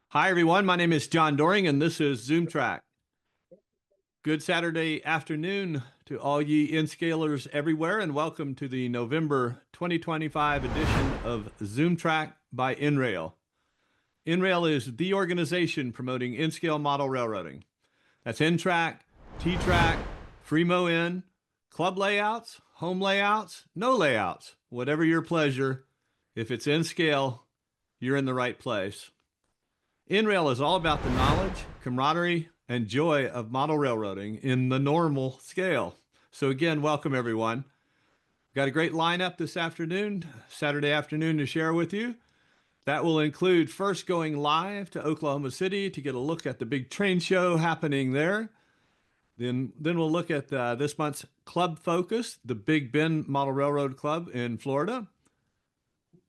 Hi, everyone. My name is John Doring, and this is ZoomTRAK. Good Saturday afternoon to all ye N-scalers everywhere, and welcome to the November 2025 edition of ZoomTRAK by NRail. NRail is the organization promoting N-scale model railroading. That's N-TRAK, T-TRAK, Fremo N, club layouts, home layouts, no layouts, whatever your pleasure. If it's N-scale, you're in the right place. NRail is all about the knowledge, camaraderie, and joy of model railroading in the normal scale. So again, welcome everyone. Got a great lineup this afternoon, Saturday afternoon, to share with you. That will include first going live to Oklahoma City to get a look at the big train show happening there. Then we'll look at this month's club focus, the Big Bend Model Railroad Club in Florida.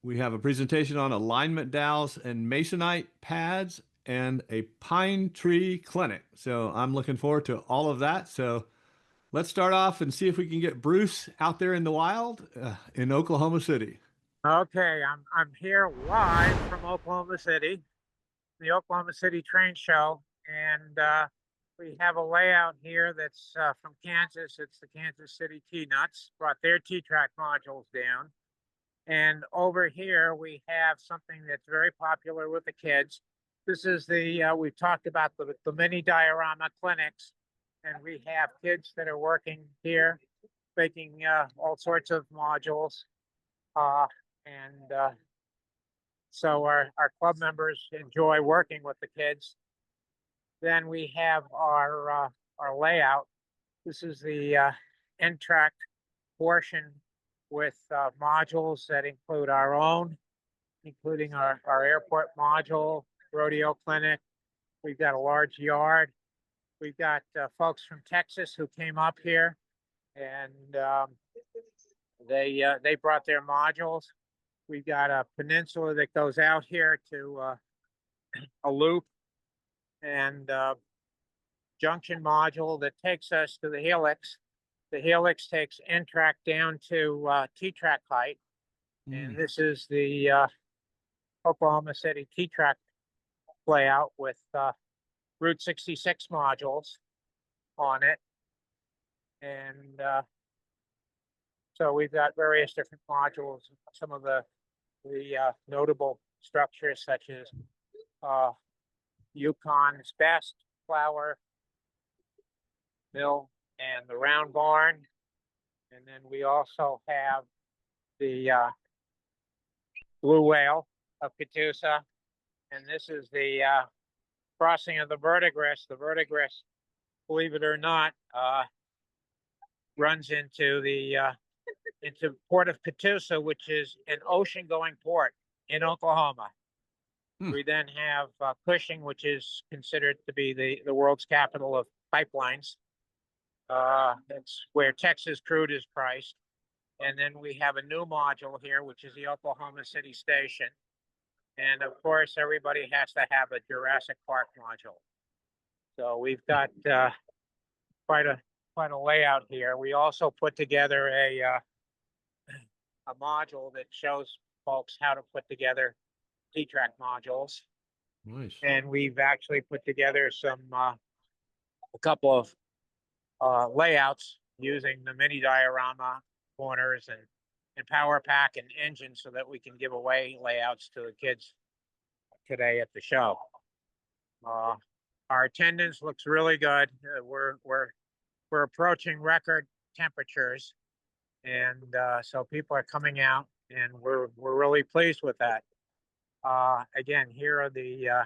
We have a presentation on alignment dowels and masonite pads and a pine tree clinic. So I'm looking forward to all of that. So let's start off and see if we can get Bruce out there in the wild in Oklahoma City. Okay, I'm here live from Oklahoma City, the Oklahoma City Train Show, and we have a layout here that's from Kansas. It's the Kansas City T-Nuts, brought their T-TRAK modules down. And over here, we have something that's very popular with the kids. This is we've talked about the mini diorama clinics, and we have kids that are working here, making all sorts of modules. So our club members enjoy working with the kids. Then we have our layout. This is the N-TRAK portion with modules that include our own, including our airport module, rodeo clinic. We've got a large yard. We've got folks from Texas who came up here, and they brought their modules. We've got a peninsula that goes out here to a loop, and junction module that takes us to the helix. The helix takes N-TRAK down to T-TRAK height. And this is the Oklahoma City T-TRAK layout with Route 66 modules on it. And so we've got various different modules, some of the notable structures such as Yukon's Best, Flower, Mill, and the Round Barn. And then we also have the Blue Whale of Catoosa. And this is the crossing of the verdigris. The verdigris, believe it or not, runs into the into Port of Catoosa, which is an ocean-going port in Oklahoma. We then have Cushing, which is considered to be the world's capital of pipelines. That's where Texas crude is priced. And then we have a new module here, which is the Oklahoma City Station. And of course, everybody has to have a Jurassic Park module. So we've got quite a layout here. We also put together a module that shows folks how to put together T-TRAK modules. Nice. And we've actually put together a couple of layouts using the mini diorama corners and power pack and engine so that we can give away layouts to the kids today at the show. Our attendance looks really good. We're approaching record temperatures, and so people are coming out, and we're really pleased with that. Again, here are the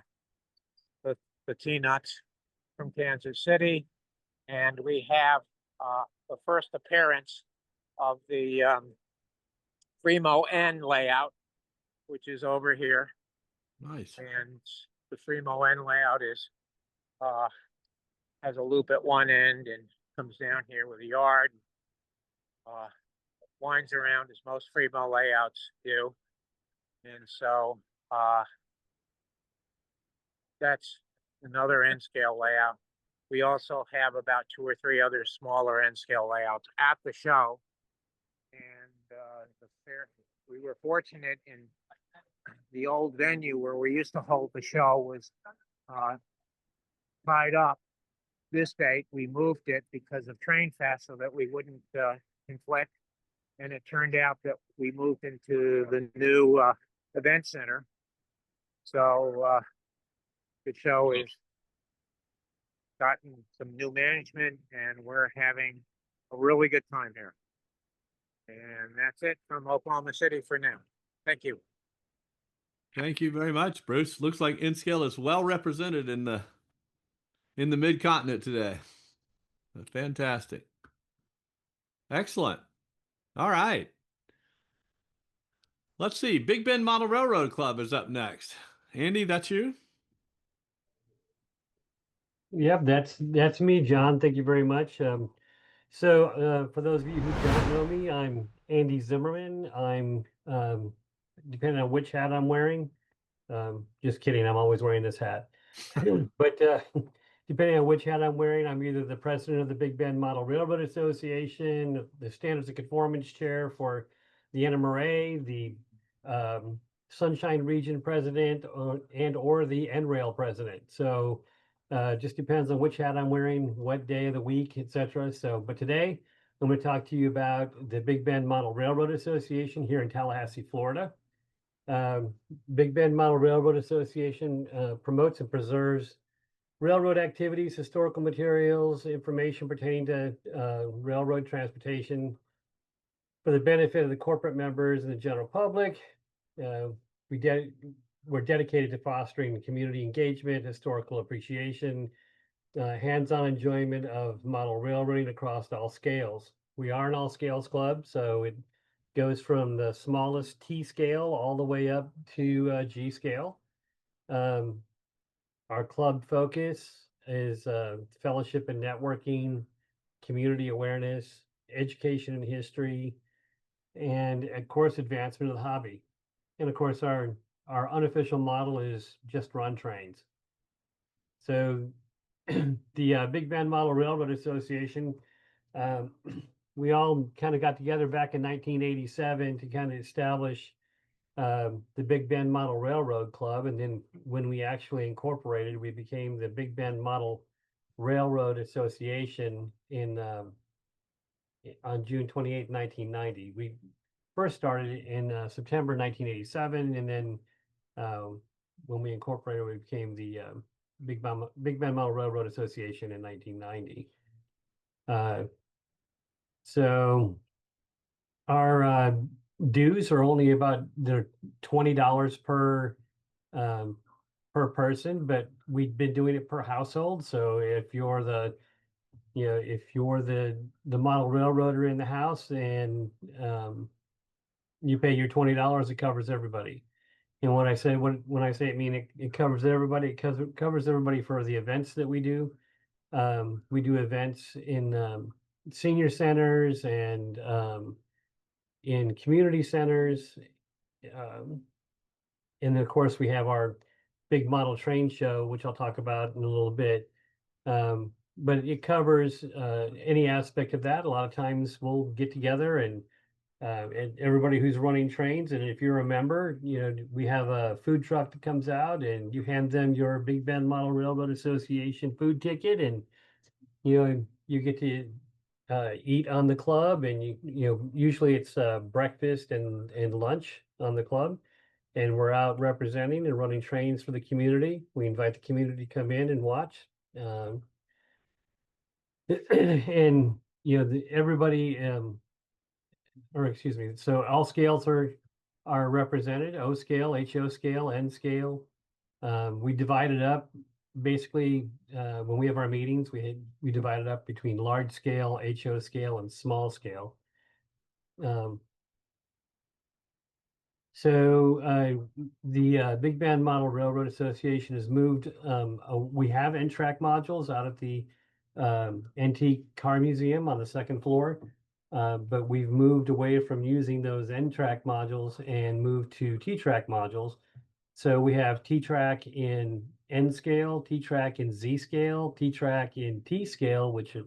T-Nuts from Kansas City, and we have the first appearance of the Fremo N layout. which is over here. Nice. And the Fremo N layout is has a loop at one end and comes down here with a yard. Winds around as most Fremo layouts do. And so that's another N scale layout. We also have about 2 or 3 other smaller N scale layouts at the show. And we were fortunate in the old venue where we used to hold the show was tied up this date. We moved it because of Train Fest so that we wouldn't conflict. And it turned out that we moved into the new event center. So the show has gotten some new management and we're having a really good time here. And that's it from Oklahoma City for now. Thank you. Thank you very much, Bruce. Looks like N-Scale is well represented in the mid-continent today. Fantastic. Excellent. All right. Let's see. Big Bend Model Railroad Club is up next. Andy, that's you? Yep, that's me, John. Thank you very much. For those of you who don't know me, I'm Andy Zimmerman. I'm depending on which hat I'm wearing. Just kidding, I'm always wearing this hat. But depending on which hat I'm wearing, I'm either the president of the Big Bend Model Railroad Association, the Standards and Conformance Chair for the NMRA, the Sunshine Region President, or the N-Rail President. So just depends on which hat I'm wearing, what day of the week, etc. So, but today I'm going to talk to you about the Big Bend Model Railroad Association here in Tallahassee, Florida. Big Bend Model Railroad Association promotes and preserves railroad activities, historical materials, information pertaining to railroad transportation for the benefit of the corporate members and the general public. We're dedicated to fostering community engagement, historical appreciation, hands-on enjoyment of model railroading across all scales. We are an all scales club, so it goes from the smallest T scale all the way up to G scale. Our club focus is fellowship and networking, community awareness, education and history, and of course, advancement of the hobby. And of course, our unofficial model is just run trains. So the Big Bend Model Railroad Association, we all kind of got together back in 1987 to kind of establish the Big Bend Model Railroad Club. And then when we actually incorporated, we became the Big Bend Model Railroad Association on June 28, 1990. We first started in September 1987, and then when we incorporated, we became the Big Bend Model Railroad Association in 1990. So our dues are only they're $20 per person, but we've been doing it per household. So if you're the model railroader in the house and you pay your $20, it covers everybody. And when I say it, I mean it covers everybody. It covers everybody for the events that we do. We do events in senior centers and in community centers. And then of course we have our big model train show, which I'll talk about in a little bit. But it covers any aspect of that. A lot of times we'll get together and everybody who's running trains, and if you're a member, we have a food truck that comes out and you hand them your Big Bend Model Railroad Association food ticket, and you get to eat on the club, and usually it's breakfast and lunch on the club, and we're out representing and running trains for the community. We invite the community to come in and watch. And everybody or excuse me, so all scales are represented: O scale, HO scale, N scale. We divide it up basically when we have our meetings. We divide it up between large scale, HO scale, and small scale. So the Big Bend Model Railroad Association has moved. We have N-TRAK modules out at the Antique Car Museum on the second floor, but we've moved away from using those N-TRAK modules and moved to T-TRAK modules. So we have T-TRAK in N scale, T-TRAK in Z scale, T-TRAK in T scale, which are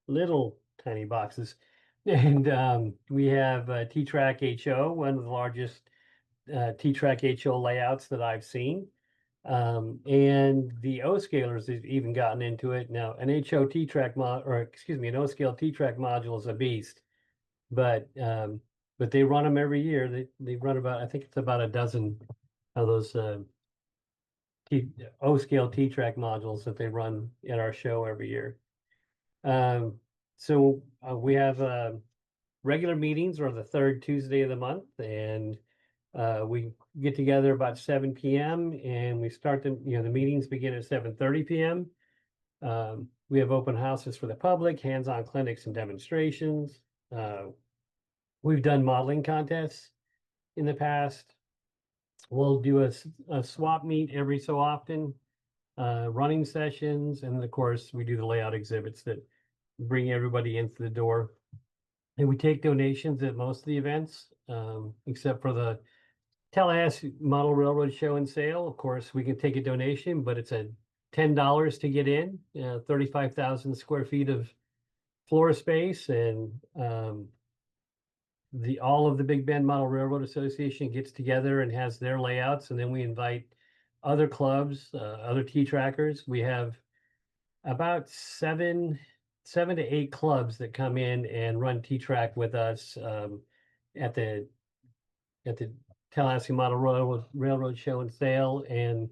little tiny boxes, and we have T-TRAK HO, one of the largest T-TRAK HO layouts that I've seen. And the O scalers have even gotten into it. Now, an HO T-TRAK an O scale T-TRAK module is a beast, but they run them every year. They run about, I think it's about a dozen of those O scale T-TRAK modules that they run at our show every year. So we have regular meetings are the third Tuesday of the month, and we get together about 7 p.m. and we start the meetings begin at 7:30 p.m. We have open houses for the public, hands-on clinics and demonstrations. We've done modeling contests in the past. We'll do a swap meet every so often, running sessions, and of course we do the layout exhibits that bring everybody into the door. And we take donations at most of the events, except for the Tallahassee Model Railroad Show and Sale. Of course, we can take a donation, but it's a $10 to get in, 35,000 square feet of floor space, and all of the Big Bend Model Railroad Association gets together and has their layouts, and then we invite other clubs, other T-TRAKers. We have about seven to eight clubs that come in and run T-TRAK with us at the Tallahassee Model Railroad Show and Sale, and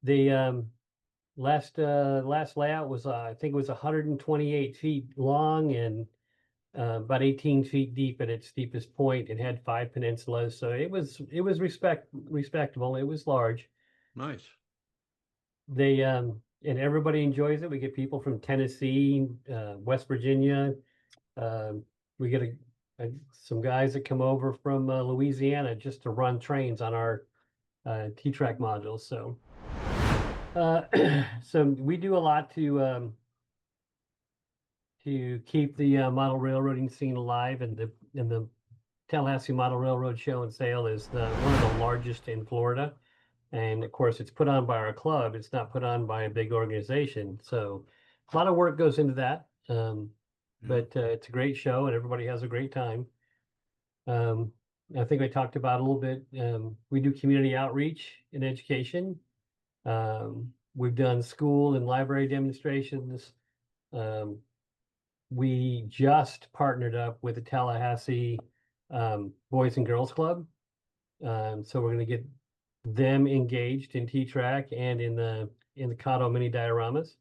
the last layout was I think it was 128 feet long and about 18 feet deep at its steepest point. It had 5 peninsulas, so it was respectable. It was large. Nice. They and everybody enjoys it. We get people from Tennessee, West Virginia. We get some guys that come over from Louisiana just to run trains on our T-TRAK modules. So so we do a lot to keep the model railroading scene alive, and the Tallahassee Model Railroad Show and Sale is one of the largest in Florida. And of course, it's put on by our club. It's not put on by a big organization. So a lot of work goes into that. But it's a great show and everybody has a great time. I think I talked about a little bit. We do community outreach and education. We've done school and library demonstrations. We just partnered up with the Tallahassee Boys and Girls Club. So we're going to get them engaged in T-TRAK and in the Kato mini dioramas,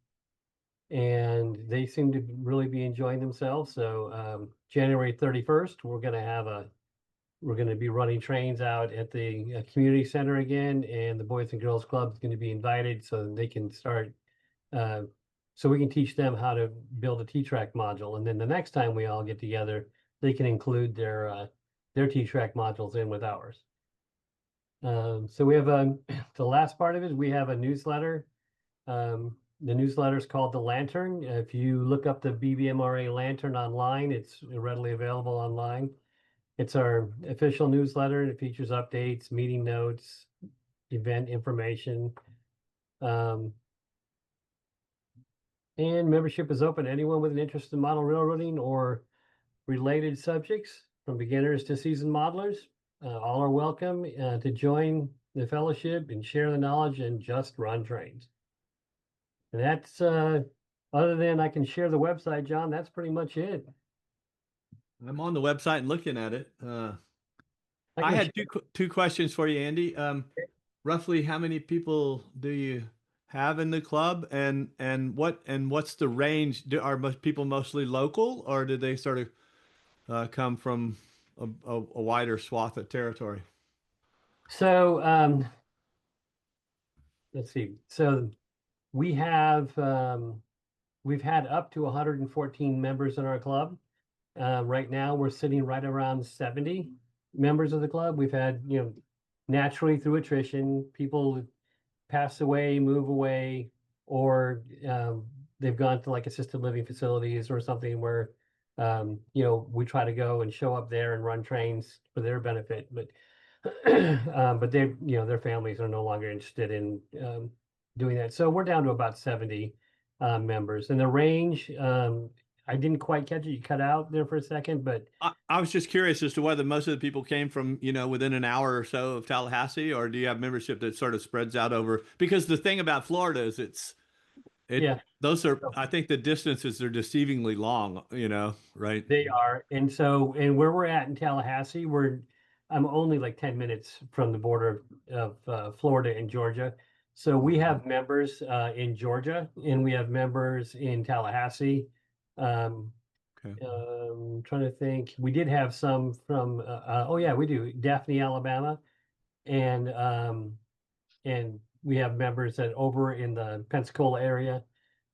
and they seem to really be enjoying themselves. So January 31st, we're going to be running trains out at the community center again, and the Boys and Girls Club is going to be invited so they can start. So we can teach them how to build a T-TRAK module, and then the next time we all get together, they can include their T-TRAK modules in with ours. So we have the last part of it, we have a newsletter. The newsletter is called The Lantern. If you look up the BBMRA Lantern online, it's readily available online. It's our official newsletter, and it features updates, meeting notes, event information. And membership is open to anyone with an interest in model railroading or related subjects, from beginners to seasoned modelers. All are welcome to join the fellowship and share the knowledge and just run trains. And that's, other than I can share the website, John, that's pretty much it. I'm on the website and looking at it. I had two questions for you, Andy. Roughly how many people do you have in the club, and what's the range? Are most people mostly local, or do they sort of come from a wider swath of territory? So let's see. So we have we've had up to 114 members in our club. Right now we're sitting right around 70 members of the club. We've had naturally through attrition, people pass away, move away, or they've gone to like assisted living facilities or something where we try to go and show up there and run trains for their benefit, but but they their families are no longer interested in doing that. So we're down to about 70 members, and the range. I didn't quite catch it. You cut out there for a second, but I was just curious as to whether most of the people came from, within an hour or so of Tallahassee, or do you have membership that sort of spreads out over? Because the thing about Florida is yeah, those are, I think the distances are deceivingly long, right? they are. And so, and where we're at in Tallahassee, I'm only like 10 minutes from the border of Florida and Georgia. So we have members in Georgia, and we have members in Tallahassee. Okay. Trying to think. We did have some from oh yeah, we do, Daphne, Alabama, and we have members that over in the Pensacola area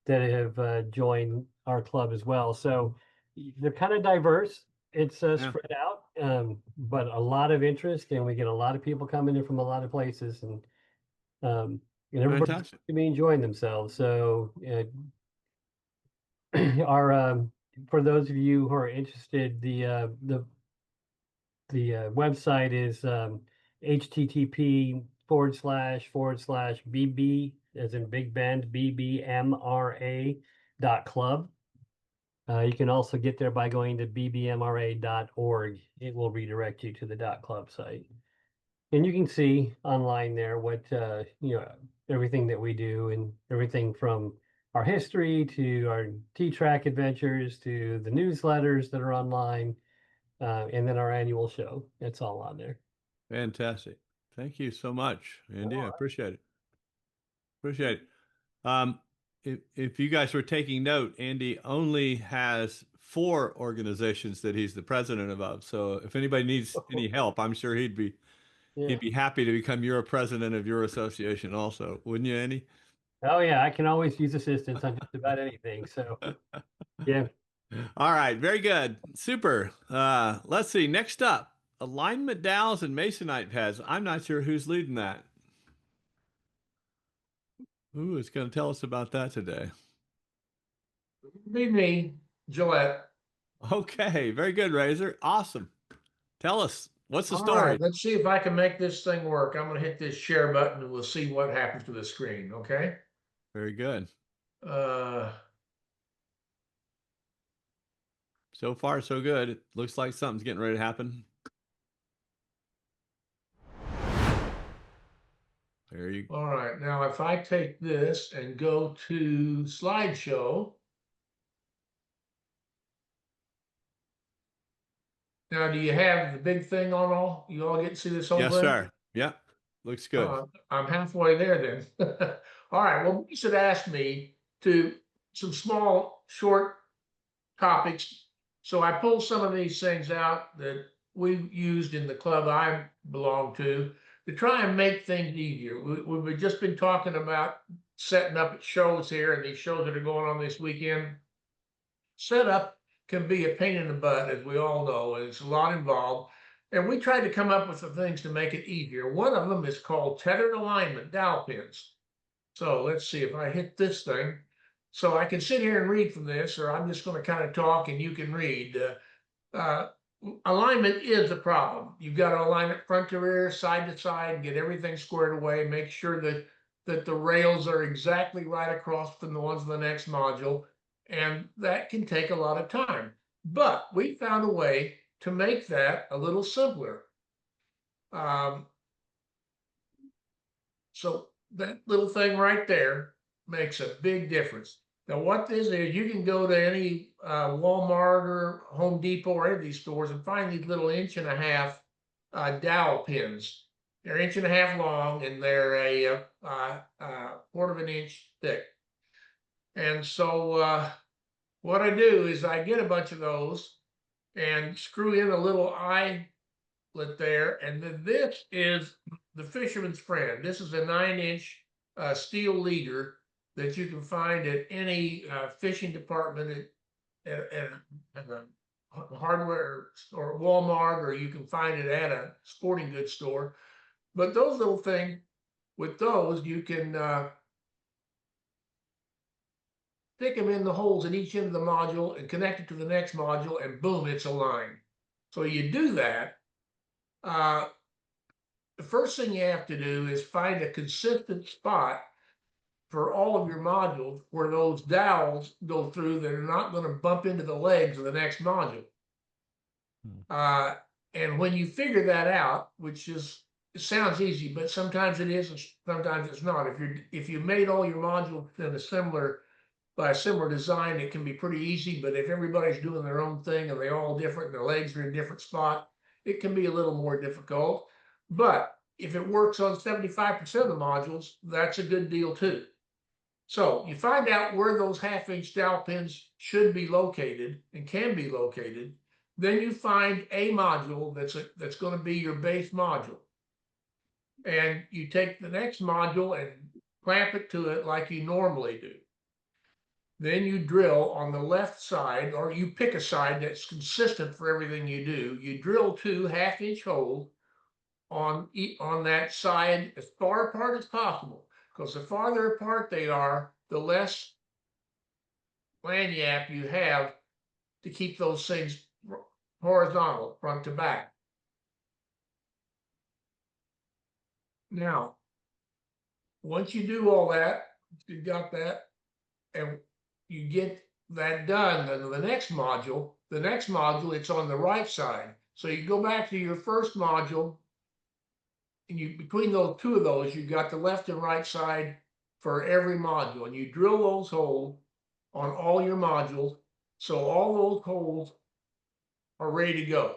that have joined our club as well. So they're kind of diverse. It's Yeah. spread out, but a lot of interest, and we get a lot of people coming in from a lot of places, and everybody seems Fantastic. to be enjoying themselves. So our for those of you who are interested, the website is http://BB as in Big Bend BBMRA.club. You can also get there by going to bbmra.org. It will redirect you to the .club site. And you can see online there what everything that we do, and everything from our history to our T-TRAK adventures to the newsletters that are online, and then our annual show. It's all on there. Fantastic. Thank you so much, Andy. I Alright. appreciate it. Appreciate it. If you guys were taking note, Andy only has 4 organizations that he's the president of. So if anybody needs any help, I'm sure he'd be happy to become your president of your association also, wouldn't you, Andy? Oh yeah, I can always use assistance on just about anything. So yeah. All right, very good. Super. Let's see. Next up, alignment dowels and masonite pads. I'm not sure who's leading that. Who is going to tell us about that today? Be me, Gillette. Okay, very good, Razor. Awesome. Tell us, what's the All story? right, let's see if I can make this thing work. I'm going to hit this share button and we'll see what happens to the screen, okay? Very good. Uh, So far, so good. It looks like something's getting ready to happen. There you go. all right, now if I take this and go to slideshow. Now, do you have the big thing on all? You all get to see this whole Yes, thing? sir. Yep. Looks good. I'm halfway there then. All right, well, you should ask me to some small, short topics. So I pulled some of these things out that we've used in the club I belong to try and make things easier. We've just been talking about setting up at shows here, and these shows that are going on this weekend. Setup can be a pain in the butt, as we all know, and it's a lot involved. And we tried to come up with some things to make it easier. One of them is called tethered alignment dowel pins. So let's see if I hit this thing. So I can sit here and read from this, or I'm just going to kind of talk and you can read. Alignment is a problem. You've got to align it front to rear, side to side, get everything squared away, make sure that the rails are exactly right across from the ones in the next module. And that can take a lot of time. But we found a way to make that a little simpler. So that little thing right there makes a big difference. Now, what this is, you can go to any Walmart or Home Depot or any of these stores and find these little 1.5 inch dowel pins. They're 1.5 inches long and they're a 1/4 inch thick. And so what I do is I get a bunch of those and screw in a little eyelet there. And then this is the fisherman's friend. This is a 9-inch steel leader that you can find at any fishing department at a hardware or Walmart, or you can find it at a sporting goods store. But those little things, with those, you can stick them in the holes in each end of the module and connect it to the next module, and boom, it's aligned. So you do that. The first thing you have to do is find a consistent spot for all of your modules where those dowels go through that are not going to bump into the legs of the next module. And when you figure that out, which is, it sounds easy, but sometimes it is, and sometimes it's not. If you made all your modules in by a similar design, it can be pretty easy. But if everybody's doing their own thing and they're all different, and their legs are in different spot, it can be a little more difficult. But if it works on 75% of the modules, that's a good deal too. So you find out where those 1/2-inch dowel pins should be located and can be located. Then you find a module that's going to be your base module. And you take the next module and clamp it to it like you normally do. Then you drill on the left side, or you pick a side that's consistent for everything you do. You drill 2 1/2-inch holes on that side as far apart as possible, because the farther apart they are, the less lanyap you have to keep those things horizontal, front to back. Now, once you do all that, you got that, and you get that done, then the next module, it's on the right side. So you go back to your first module, and between those two of those, you've got the left and right side for every module, and you drill those holes on all your modules, so all those holes are ready to go.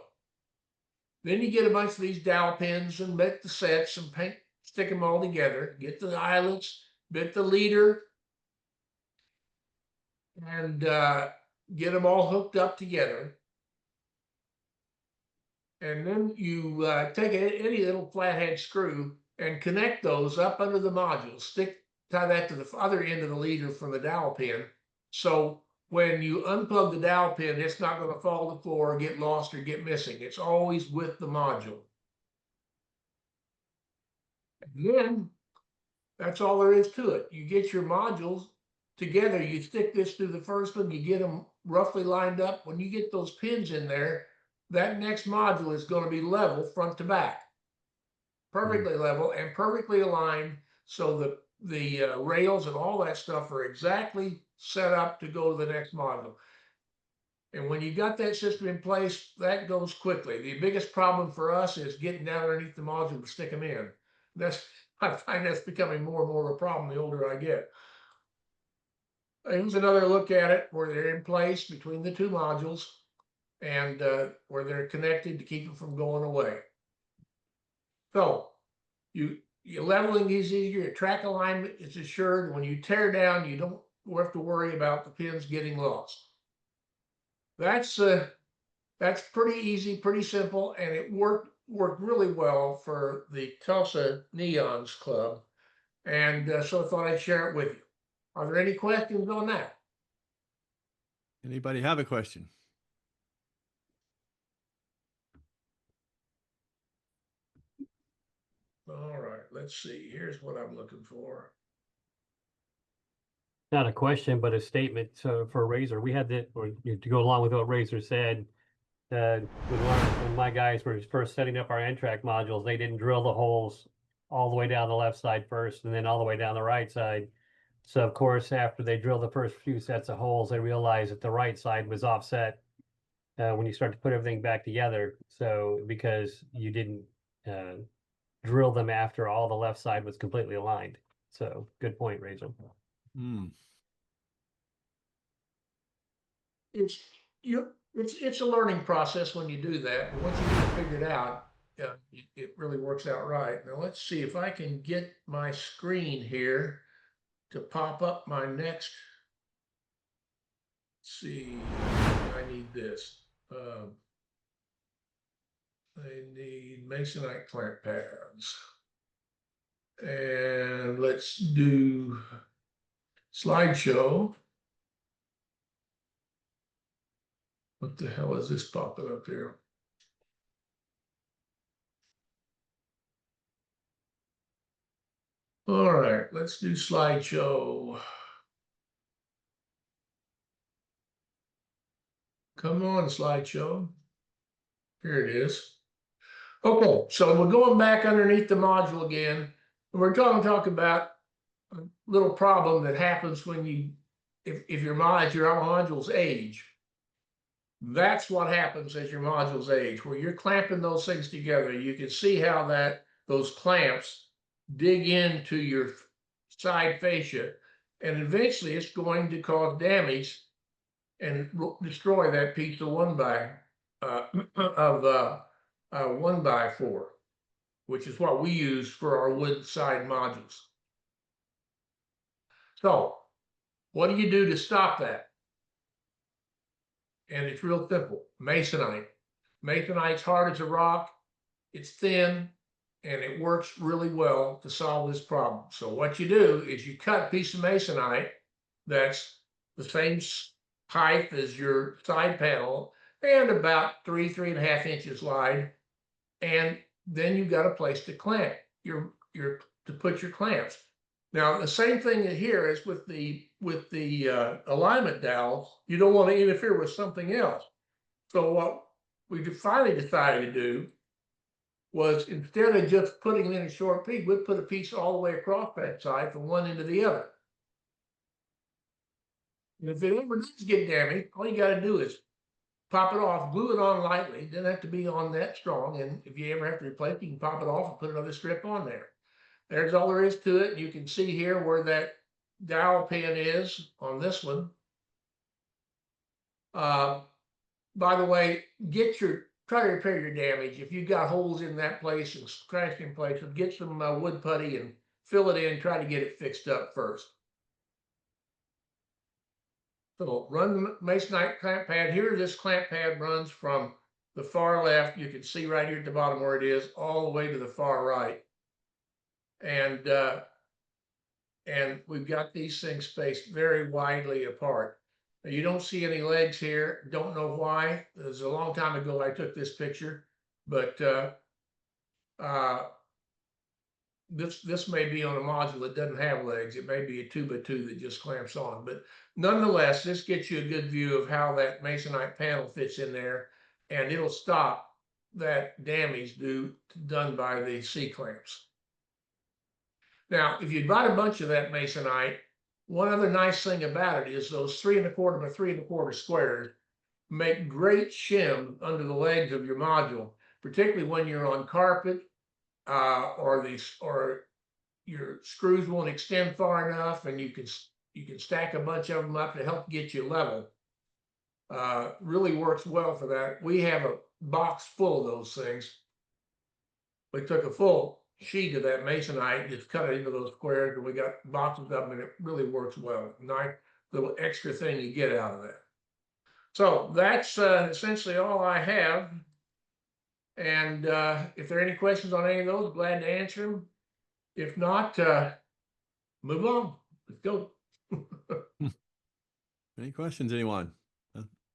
Then you get a bunch of these dowel pins and make the sets and stick them all together, get the eyelets, bit the leader, and get them all hooked up together. And then you take any little flathead screw and connect those up under the module. Tie that to the other end of the leader from the dowel pin. So when you unplug the dowel pin, it's not going to fall to the floor, get lost, or get missing. It's always with the module. And then that's all there is to it. You get your modules together. You stick this through the first one. You get them roughly lined up. When you get those pins in there, that next module is going to be level front to back, perfectly level and perfectly aligned, so that the rails and all that stuff are exactly set up to go to the next module. And when you got that system in place, that goes quickly. The biggest problem for us is getting down underneath the module to stick them in. I find that's becoming more and more of a problem the older I get. Here's another look at it where they're in place between the two modules, and where they're connected to keep them from going away. So your leveling is easier, your track alignment is assured. When you tear down, you don't have to worry about the pins getting lost. That's pretty easy, pretty simple, and it worked really well for the Tulsa Neons Club, and so I thought I'd share it with you. Are there any questions on that? Anybody have a question? All right, let's see. Here's what I'm looking for. Not a question, but a statement. So for Razor, we had that, or to go along with what Razor said, when my guys were first setting up our N-TRAK modules, they didn't drill the holes all the way down the left side first, and then all the way down the right side. So of course, after they drilled the first few sets of holes, they realized that the right side was offset when you start to put everything back together. So because you didn't drill them after all the left side was completely aligned. So good point, Razor. It's a learning process when you do that. But once you get it figured out, it really works out right. Now let's see if I can get my screen here to pop up my next. Let's see, I need this. I need masonite clamp pads. And let's do slideshow. What the hell is this popping up here? All right, let's do slideshow. Come on, slideshow. Here it is. Okay, so we're going back underneath the module again. And we're going to talk about a little problem that happens when you, if your modules age. That's what happens as your modules age, where you're clamping those things together. You can see how those clamps dig into your side fascia, and eventually it's going to cause damage and destroy that piece of 1x4, which is what we use for our wood side modules. So what do you do to stop that? And it's real simple. Masonite. Masonite's hard as a rock. It's thin, and it works really well to solve this problem. So what you do is you cut a piece of masonite that's the same height as your side panel and about 3.5 inches wide, and then you've got a place to clamp to put your clamps. Now the same thing here is with the alignment dowel. You don't want to interfere with something else. So what we finally decided to do was, instead of just putting in a short piece, we'd put a piece all the way across that side from one end to the other. And if it ever does get damaged, all you got to do is pop it off, glue it on lightly. It doesn't have to be on that strong. And if you ever have to replace it, you can pop it off and put another strip on there. There's all there is to it. You can see here where that dowel pin is on this one. By the way, try to repair your damage. If you've got holes in that place and scratched in places, get some wood putty and fill it in. Try to get it fixed up first. So run the masonite clamp pad. Here, this clamp pad runs from the far left. You can see right here at the bottom where it is, all the way to the far right. And we've got these things spaced very widely apart. Now, you don't see any legs here. Don't know why. It was a long time ago I took this picture, but this may be on a module that doesn't have legs. It may be a 2x2 that just clamps on. But nonetheless, this gets you a good view of how that masonite panel fits in there, and it'll stop that damage done by the C-clamps. Now, if you bought a bunch of that masonite, one other nice thing about it is those 3.25 by 3.25 squares make great shim under the legs of your module, particularly when you're on carpet, or your screws won't extend far enough, and you can stack a bunch of them up to help get you level. Really works well for that. We have a box full of those things. We took a full sheet of that masonite, just cut it into those squares, and we got boxes of them, and it really works well. Nice little extra thing you get out of that. So that's essentially all I have. And if there are any questions on any of those, glad to answer them. If not, move on. Let's go. Any questions, anyone?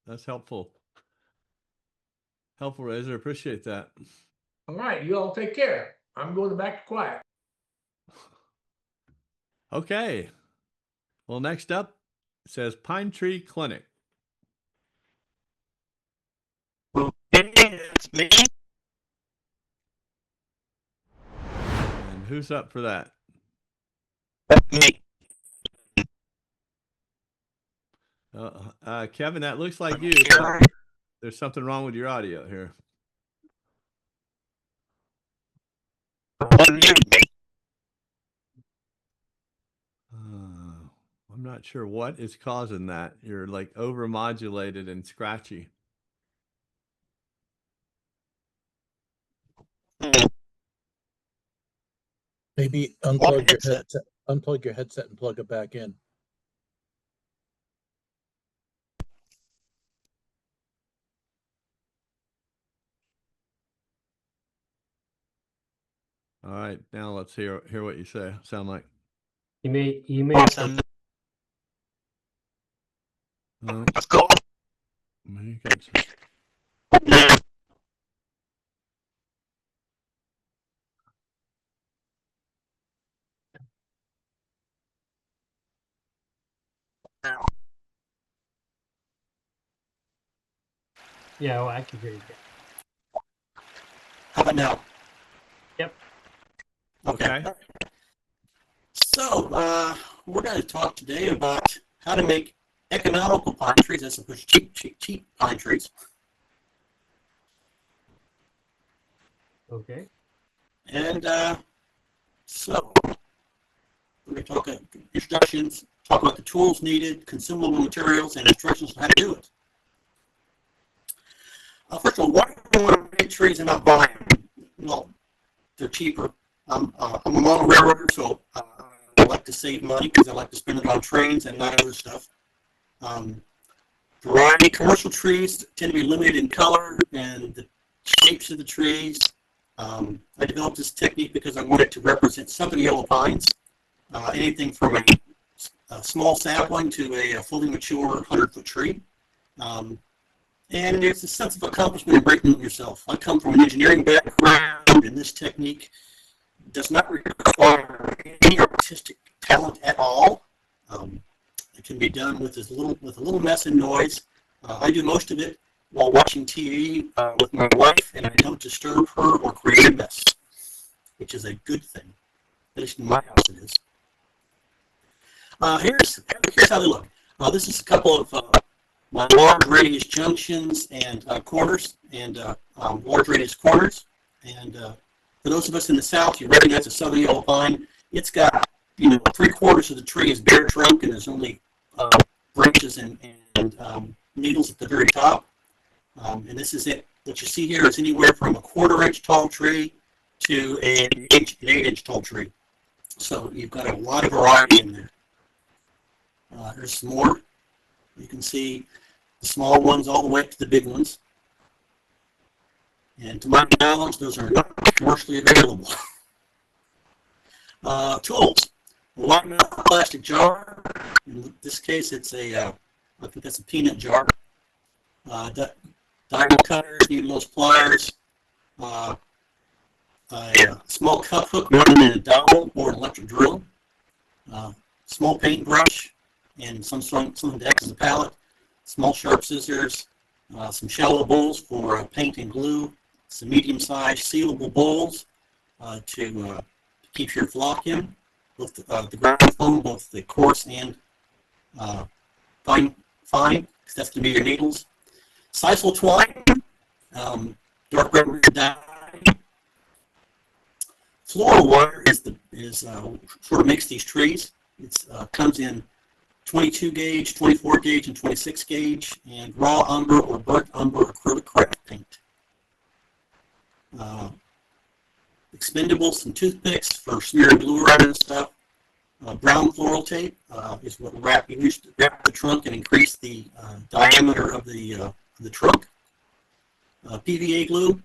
That's helpful. Helpful, Razor. Appreciate that. All right, you all take care. I'm going back to quiet. Okay. Well, next up, it says Pine Tree Clinic. It's me. And who's up for that? That's me. Kevin, that looks like you. There's something wrong with your audio here. I'm not sure what is causing that. You're like overmodulated and scratchy. Maybe unplug your headset and plug it back in. All right, now let's hear what you say. Sound like You may Awesome. Let's go. you got some- now? Yeah, well, I can hear you. How about now? Yep. Okay. So, we're going to talk today about how to make economical pine trees as opposed to cheap pine trees. Okay. And so, we're going to talk introductions, talk about the tools needed, consumable materials, and instructions on how to do it. First of all, why do you want to make trees and not buy them? Well, they're cheaper. I'm a model railroader, so I like to save money because I like to spend it on trains and not other stuff. Variety commercial trees tend to be limited in color and the shapes of the trees. I developed this technique because I wanted to represent Southern yellow pines, anything from a small sapling to a fully mature 100-foot tree. And there's a sense of accomplishment in breaking yourself. I come from an engineering background, and this technique does not require any artistic talent at all. It can be done with a little mess and noise. I do most of it while watching TV with my wife, and I don't disturb her or create a mess, which is a good thing. At least in my house it is. Here's how they look. This is a couple of my large radius junctions and corners, and large radius corners. And for those of us in the South, you recognize a Southern yellow pine. It's got, 3/4 of the tree is bare trunk, and there's only branches and needles at the very top. And this is it. What you see here is anywhere from a 1/4 inch tall tree to an 8-inch tall tree. So you've got a lot of variety in there. There's some more. You can see the small ones all the way up to the big ones. And to my knowledge, those are not commercially available. Tools. A largemouth plastic jar. In this case, it's I think that's a peanut jar. Diamond cutters, needle-nose pliers, a small cup hook mounted in a dowel or an electric drill, small paintbrush, and something to act as a palette, small sharp scissors, some shallow bowls for paint and glue, some medium-sized sealable bowls to keep your flock in, both the ground foam, both the coarse and fine, because that's going to be your needles. Sisal twine, dark red dye. Floral wire sort of makes these trees. It comes in 22 gauge, 24 gauge, and 26 gauge, and raw umber or burnt umber acrylic craft paint. Expendables, some toothpicks for smearing glue around and stuff. Brown floral tape is what you use to wrap the trunk and increase the diameter of the trunk. PVA glue,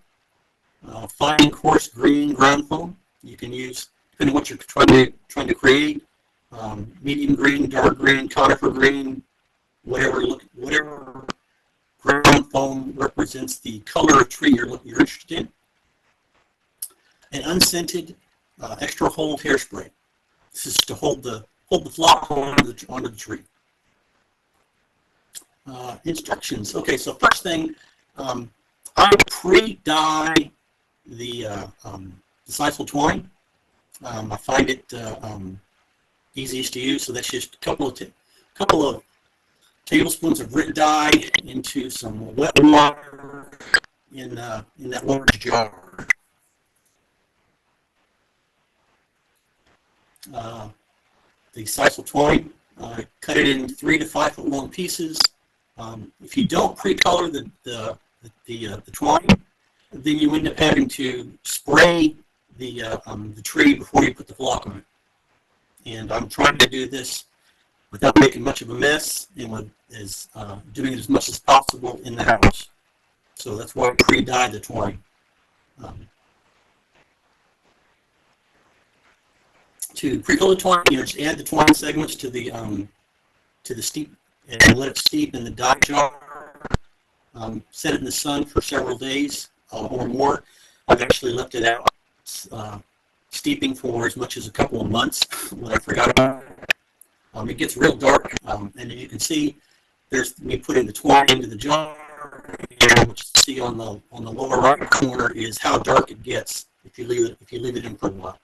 fine coarse green ground foam. You can use, depending on what you're trying to create, medium green, dark green, conifer green, whatever ground foam represents the color of tree you're interested in. And unscented extra hold hairspray. This is to hold the flock onto the tree. Instructions. Okay, so first thing, I pre-dye the sisal twine. I find it easiest to use, so that's just a couple of tablespoons of Rit dye into some wet water in that large jar. The sisal twine, cut it in 3 to 5 foot long pieces. If you don't pre-color the twine, then you end up having to spray the tree before you put the flock on it. And I'm trying to do this without making much of a mess and doing it as much as possible in the house. So that's why I pre-dye the twine. To pre-color twine, just add the twine segments to the steep and let it steep in the dye jar. Set it in the sun for several days or more. I've actually left it out steeping for as much as a couple of months when I forgot about it. It gets real dark, and you can see we put in the twine into the jar, and what you see on the lower right corner is how dark it gets if you leave it in for a while.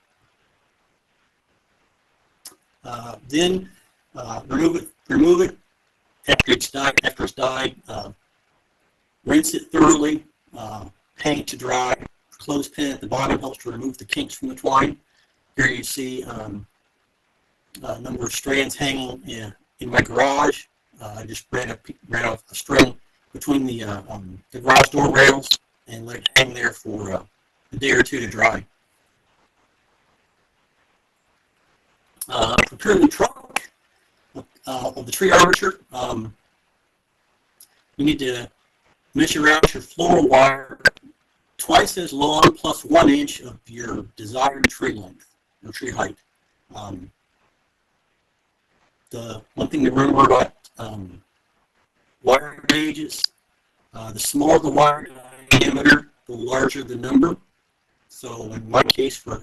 Then remove it after it's dyed. Rinse it thoroughly. Hang it to dry. Clothespin at the bottom helps to remove the kinks from the twine. Here you see a number of strands hanging in my garage. I just ran off a string between the garage door rails and let it hang there for a day or two to dry. Prepare the trunk of the tree armature. You need to measure out your floral wire twice as long plus 1 inch of your desired tree length or tree height. The one thing to remember about wire gauges, the smaller the wire diameter, the larger the number. So in my case, for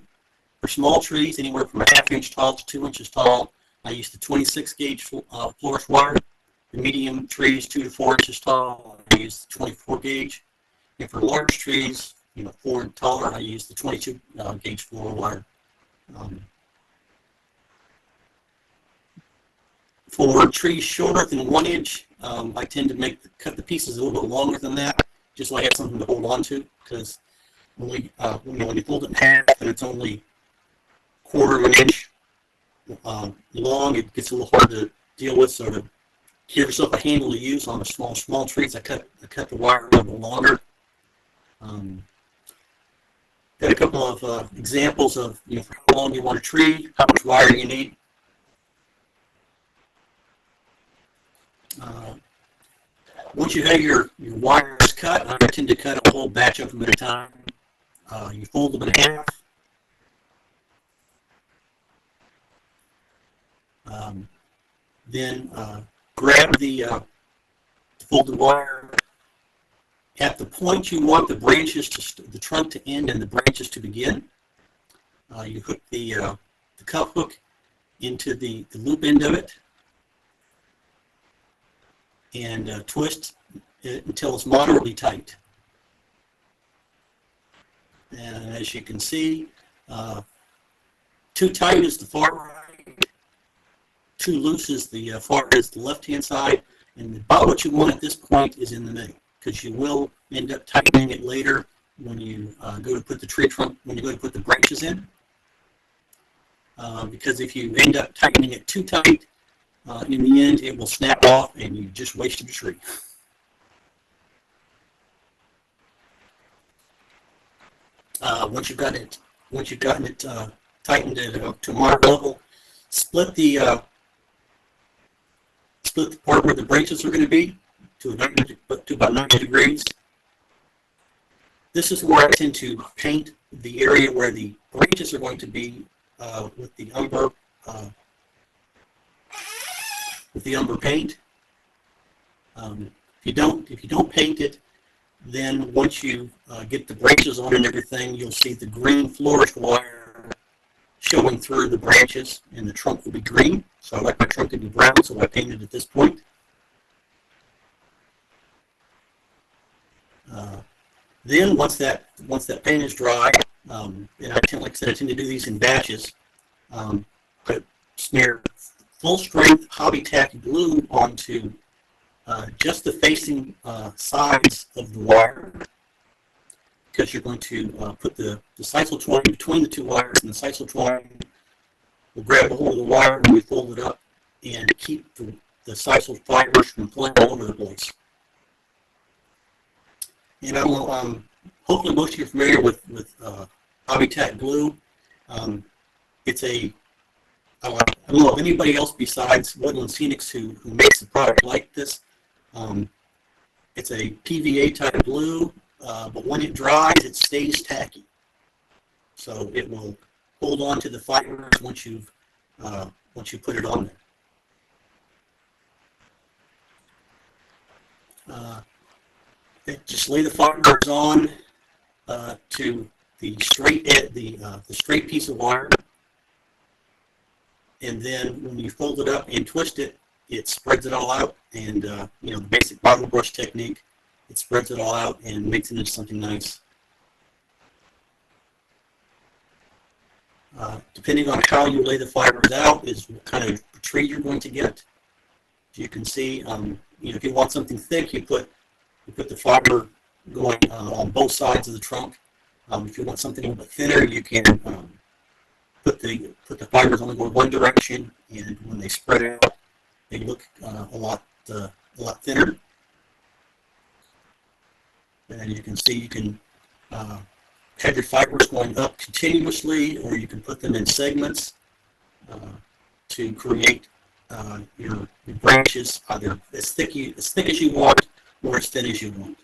small trees, anywhere from a 1/2 inch tall to 2 inches tall, I use the 26 gauge fluorescent wire. The medium trees, 2 to 4 inches tall, I use the 24 gauge. And for large trees, 4 and taller, I use the 22 gauge fluoro wire. For trees shorter than 1 inch, I tend to cut the pieces a little bit longer than that, just so I have something to hold on to. Because when you fold it in half and it's only 1/4 of an inch long, it gets a little hard to deal with. So to give yourself a handle to use on the small trees, I cut the wire a little longer. Got a couple of examples of for how long you want a tree, how much wire you need. Once you have your wires cut, I tend to cut a whole batch of them at a time. You fold them in half. Then grab the folded wire at the point you want the branches the trunk to end and the branches to begin. You hook the cup hook into the loop end of it and twist it until it's moderately tight. And as you can see, too tight is the far right, too loose is the left-hand side, and about what you want at this point is in the middle, because you will end up tightening it later when you go to put the tree trunk, when you go to put the branches in. Because if you end up tightening it too tight, in the end it will snap off and you just wasted the tree. Once you've gotten it tightened to a moderate level, split the part where the branches are going to be to about 90 degrees. This is where I tend to paint the area where the branches are going to be with the umber paint. If you don't paint it, then once you get the branches on and everything, you'll see the green fluorescent wire showing through the branches, and the trunk will be green. So I like my trunk to be brown, so I painted at this point. Then once that paint is dry, and I tend to do these in batches. Smear full strength HobbyTRAK glue onto just the facing sides of the wire, because you're going to put the sisal twine between the two wires, and the sisal twine will grab a hold of the wire when we fold it up and keep the sisal fibers from flying all over the place. And hopefully most of you are familiar with HobbyTRAK glue. I don't know of anybody else besides Woodland Scenics who makes a product like this. It's a PVA type glue, but when it dries, it stays tacky. So it will hold on to the fibers once you put it on there. Just lay the fibers on to the straight piece of wire, and then when you fold it up and twist it, it spreads it all out, and you know, the basic bottle brush technique, it spreads it all out and makes it into something nice. Depending on how you lay the fibers out is what kind of tree you're going to get. As you can see, you know, if you want something thick, you put the fiber going on both sides of the trunk. If you want something a little bit thinner, you can put the fibers only go one direction, and when they spread out, they look a lot thinner. And you can see you can have your fibers going up continuously, or you can put them in segments to create your branches either as thick as you want or as thin as you want.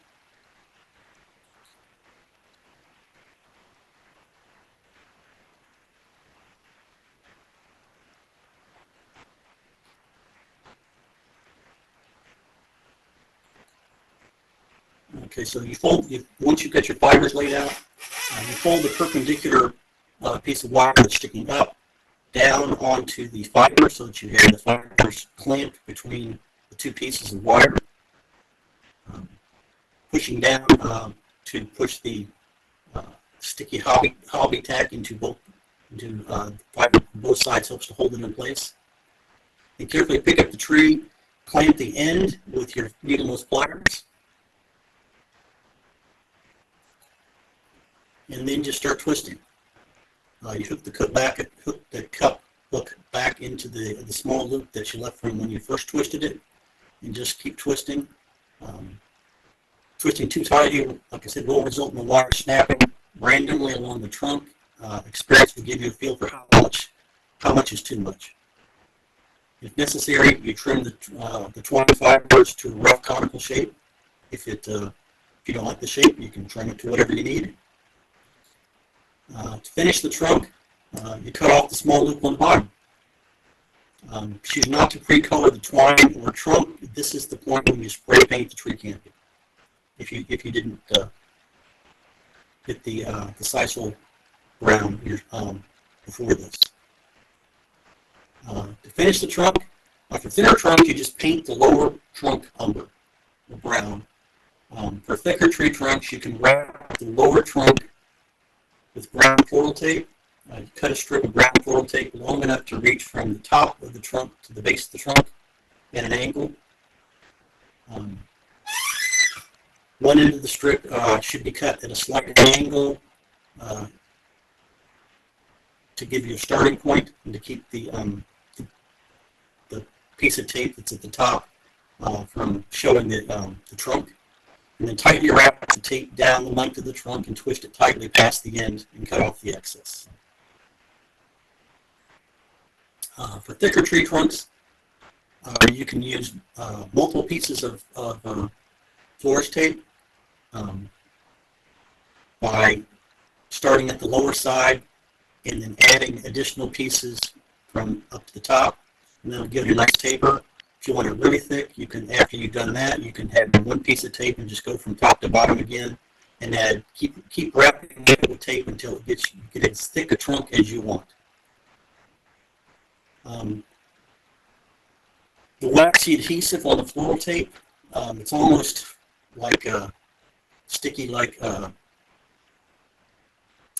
Okay, so once you get your fibers laid out, you fold the perpendicular piece of wire that's sticking up down onto the fiber so that you have the fibers clamped between the two pieces of wire. Pushing down to push the sticky hobby tack into the fiber on both sides helps to hold it in place. And carefully pick up the tree, clamp the end with your needle nose pliers, and then just start twisting. You hook the cup hook back into the small loop that you left from when you first twisted it, and just keep twisting. Twisting too tightly, like I said, will result in the wire snapping randomly along the trunk. Experience will give you a feel for how much is too much. If necessary, you trim the twine fibers to a rough conical shape. If you don't like the shape, you can trim it to whatever you need. To finish the trunk, you cut off the small loop on the bottom. Choose not to pre-color the twine or trunk. This is the point when you spray paint the tree canopy. If you didn't get the sisal brown before this. To finish the trunk, for thinner trunk, you just paint the lower trunk umber, or brown. For thicker tree trunks, you can wrap the lower trunk with brown floral tape. You cut a strip of brown floral tape long enough to reach from the top of the trunk to the base of the trunk at an angle. One end of the strip should be cut at a slight angle to give you a starting point and to keep the piece of tape that's at the top from showing the trunk. And then tightly wrap the tape down the length of the trunk and twist it tightly past the end and cut off the excess. For thicker tree trunks, you can use multiple pieces of florist tape by starting at the lower side and then adding additional pieces from up to the top, and that'll give you a nice taper. If you want it really thick, you can, after you've done that, you can have one piece of tape and just go from top to bottom again, and add keep wrapping it with tape until you get as thick a trunk as you want. The waxy adhesive on the floral tape, it's almost like sticky like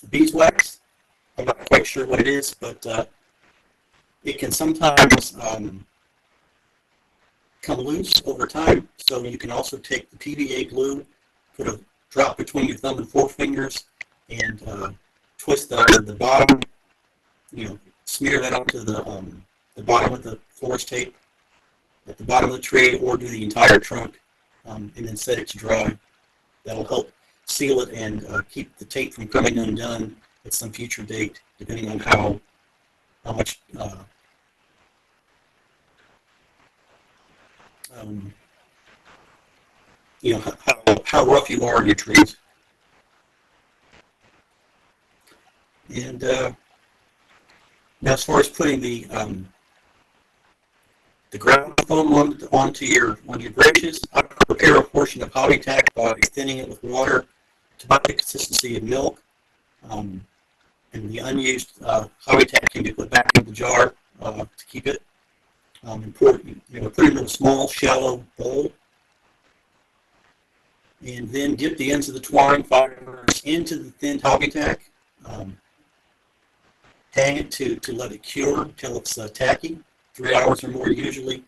beeswax. I'm not quite sure what it is, but it can sometimes come loose over time. So you can also take the PVA glue, put a drop between your thumb and forefingers, and twist the bottom. Smear that onto the bottom of the florist tape at the bottom of the tree, or do the entire trunk, and then set it to dry. That'll help seal it and keep the tape from coming undone at some future date, depending on how much how rough you are in your trees. And now, as far as putting the ground foam onto your branches, I prepare a portion of hobby tack by thinning it with water to about the consistency of milk. And the unused hobby tack can be put back in the jar to keep it. And put it in a small, shallow bowl. And then dip the ends of the twine fibers into the thin hobby tack. Hang it to let it cure until it's tacky, 3 hours or more usually.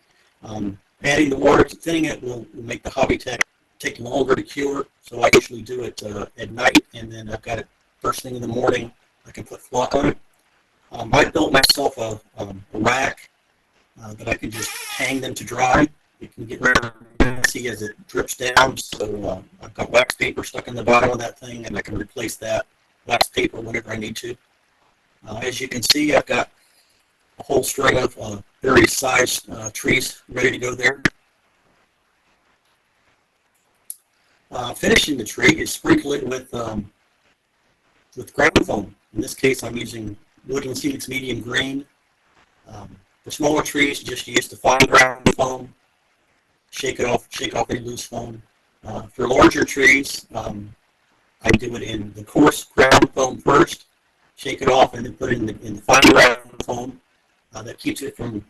Adding the water to thinning it will make the hobby tack take longer to cure, so I usually do it at night, and then I've got it first thing in the morning. I can put flock on it. I built myself a rack that I can just hang them to dry. It can get rather messy as it drips down, so I've got wax paper stuck in the bottom of that thing, and I can replace that wax paper whenever I need to. As you can see, I've got a whole string of various sized trees ready to go there. Finishing the tree is sprinkle it with ground foam. In this case, I'm using Woodland Scenics medium green. For smaller trees, just use the fine ground foam. Shake off any loose foam. For larger trees, I do it in the coarse ground foam first. Shake it off and then put it in the fine ground foam. That keeps it from,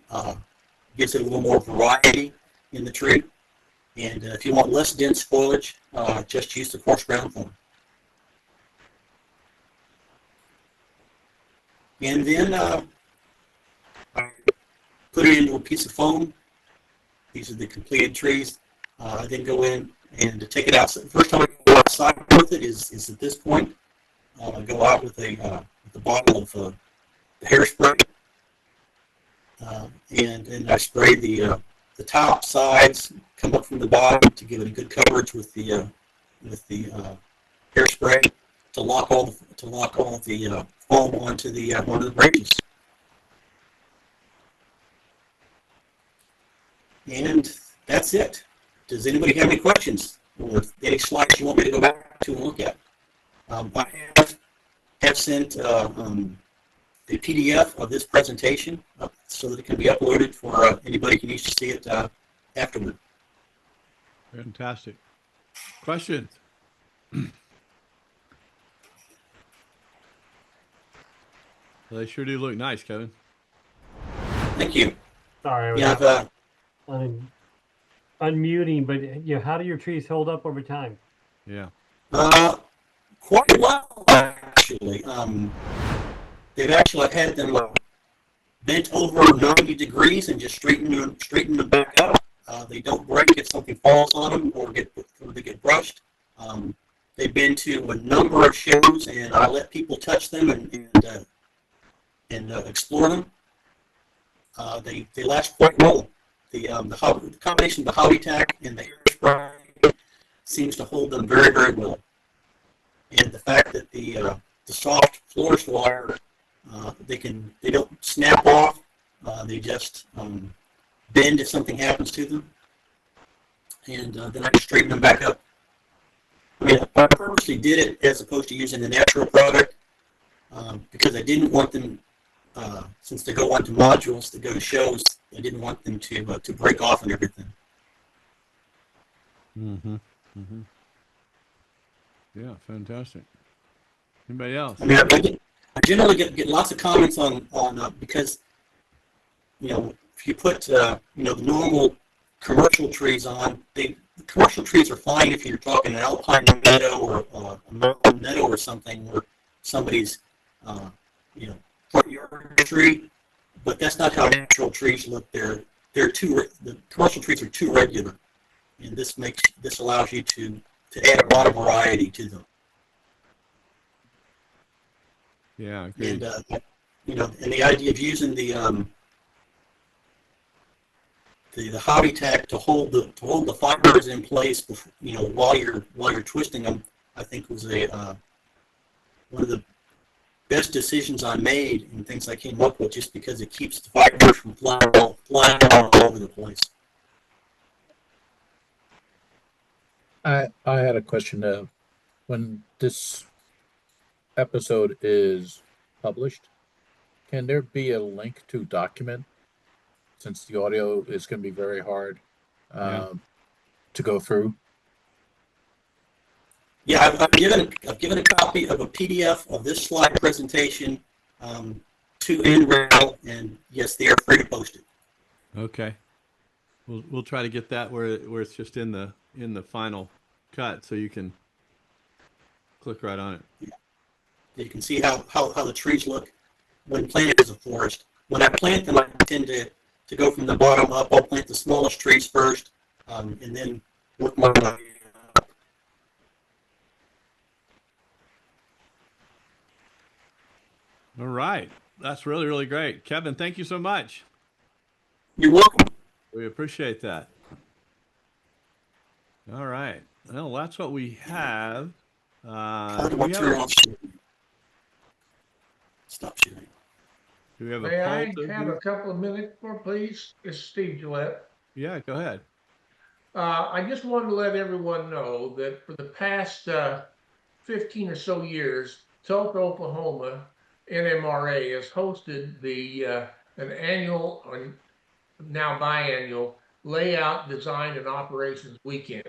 gives it a little more variety in the tree. And if you want less dense foliage, just use the coarse ground foam. And then I put it into a piece of foam. These are the completed trees. I then go in and to take it out. So the first time I go outside with it is at this point. I go out with a bottle of hairspray, and then I spray the top, sides, come up from the bottom to give it a good coverage with the hairspray to lock all the foam onto the branches. And that's it. Does anybody have any questions or any slides you want me to go back to and look at? I have sent the PDF of this presentation so that it can be uploaded for anybody who needs to see it afterward. Fantastic. Questions? They sure do look nice, Kevin. Thank you. Sorry, I'm unmuting, but how do your trees hold up over time? Yeah. Quite well, actually. I've had them bent over 90 degrees and just straighten them back up. They don't break if something falls on them or they get brushed. They've been to a number of shows, and I let people touch them and explore them. They last quite well. The combination of the hobby tack and the hairspray seems to hold them very, very well. And the fact that the soft florist wire, they don't snap off. They just bend if something happens to them, and then I can straighten them back up. I mean, I purposely did it as opposed to using the natural product because I didn't want them, since they go onto modules to go to shows, I didn't want them to break off and everything. Mm-hmm. Mm-hmm. Yeah, fantastic. Anybody else? I mean, I generally get lots of comments on because if you put the normal commercial trees on, the commercial trees are fine if you're talking an alpine meadow or a mountain meadow or something where somebody's front yard tree, but that's not how natural trees look. The commercial trees are too regular, and this allows you to add a lot of variety to them. Yeah, agreed. And and the idea of using the hobby tack to hold the fibers in place, while you're twisting them, I think was one of the best decisions I made and things I came up with, just because it keeps the fibers from flying all over the place. I had a question. When this episode is published, can there be a link to document, since the audio is going to be very hard to go through? Yeah, I've given a copy of a PDF of this slide presentation to end rail, and yes, they are free to post it. Okay. We'll try to get that where it's just in the final cut, so you can click right on it. You can see how the trees look when planted as a forest. When I plant them, I tend to go from the bottom up. I'll plant the smallest trees first, and then work my way up. All right. That's really, really great. Kevin, thank you so much. You're welcome. We appreciate that. All right. Well, that's what we have. How Do do I we turn have, off sharing? Stop sharing. do we have a May I poll to have do? a couple of minutes more, please? It's Steve Gillette. Yeah, go ahead. I just wanted to let everyone know that for the past 15 or so years, Tulsa, Oklahoma, NMRA has hosted an annual, or now biannual, layout, design, and operations weekend.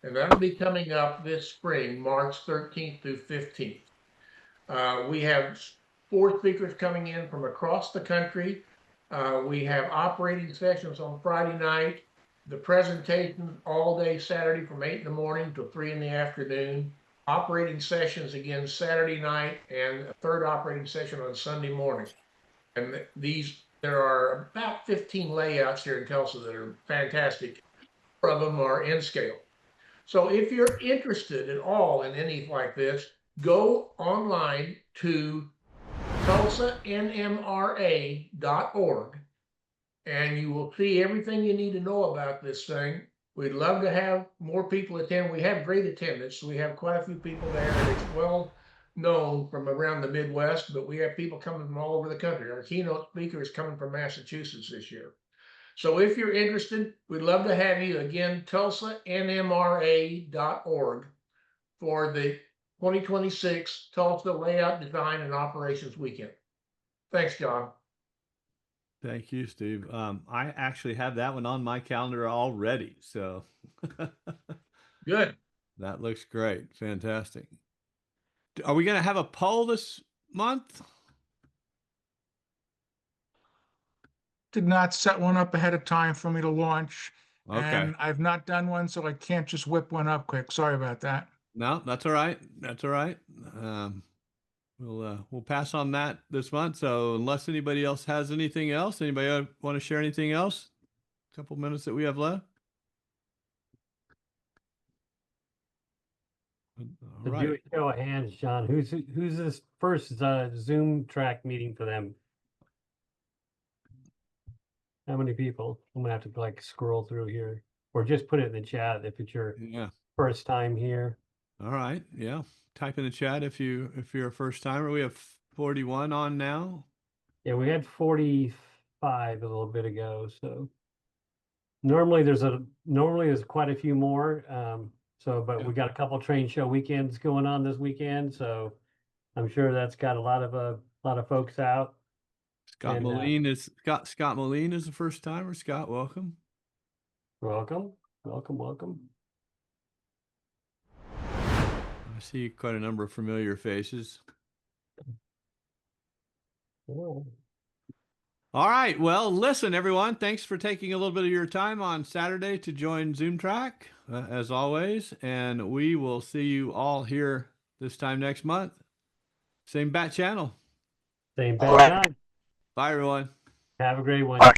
And that'll be coming up this spring, March 13th through 15th. We have 4 speakers coming in from across the country. We have operating sessions on Friday night, the presentation all day Saturday from 8 in the morning till 3 in the afternoon, operating sessions again Saturday night, and a third operating session on Sunday morning. And there are about 15 layouts here in Tulsa that are fantastic. 4 of them are in scale. So if you're interested at all in anything like this, go online to tulsanmra.org and you will see everything you need to know about this thing. We'd love to have more people attend. We have great attendance. We have quite a few people there, and it's well known from around the Midwest, but we have people coming from all over the country. Our keynote speaker is coming from Massachusetts this year. So if you're interested, we'd love to have you. Again, tulsanmra.org for the 2026 Tulsa Layout, Design, and Operations Weekend. Thanks, John. Thank you, Steve. I actually have that one on my calendar already, so Good. that looks great. Fantastic. Are we going to have a poll this month? Did not set one up ahead of time for me to launch. Okay. And I've not done one, so I can't just whip one up quick. Sorry about that. No, that's all right. That's all right. We'll pass on that this month. So unless anybody else has anything else, anybody want to share anything else? A couple minutes that we have left. All So do right. a show of hands, John. Who's this first ZoomTRAK meeting for them? How many people? I'm gonna have to like scroll through here, or just put it in the chat if it's your Yeah. first time here. All right. Yeah. Type in the chat if you're a first timer. We have 41 on now. Yeah, we had 45 a little bit ago. So normally there's quite a few more. But Yeah. we got a couple train show weekends going on this weekend, so I'm sure that's got a lot of folks out. Scott And, Moline is the first timer. Scott, welcome. welcome. I see quite a number of familiar faces. Oh. All right. Well, listen, everyone. Thanks for taking a little bit of your time on Saturday to join ZoomTRAK, as always. And we will see you all here this time next month. Same bat channel. Same All bad right. time. Bye, everyone. Have a great one. Bye.